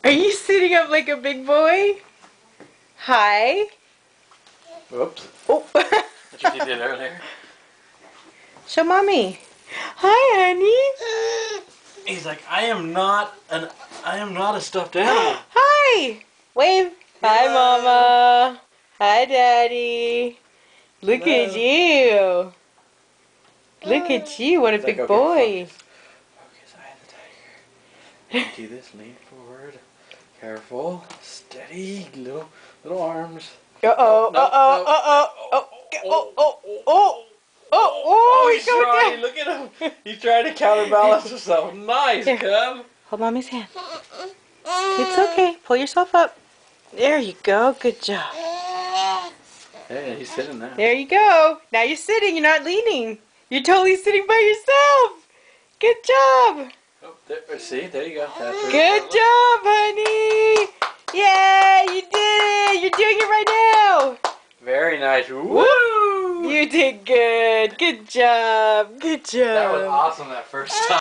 Are you sitting up like a big boy? Hi. Whoops. Oh. That's what you did earlier. Show mommy. Hi, honey. He's like, I am not a stuffed animal. Hi. Wave. Hi, Hello. mama. Hi, daddy. Look Hello. at you. Look at you. What a He's like, big okay, boy. Focus, eye of the tiger. Do this, lean forward. Careful. Steady. Little arms. Uh-oh. No, Uh-oh. no, Uh-oh. no. Oh, He's trying. Look at him. He's trying to counterbalance himself. Nice, Here. cub. Hold mommy's hand. It's okay. Pull yourself up. There you go. Good job. Hey, he's sitting there. There you go. Now you're sitting. You're not leaning. You're totally sitting by yourself. Good job. Oh, there, see, there you go. That's right. Good job, honey. Yeah, you did it. You're doing it right now. Very nice. Woo! You did good. Good job. Good job. That was awesome that first time.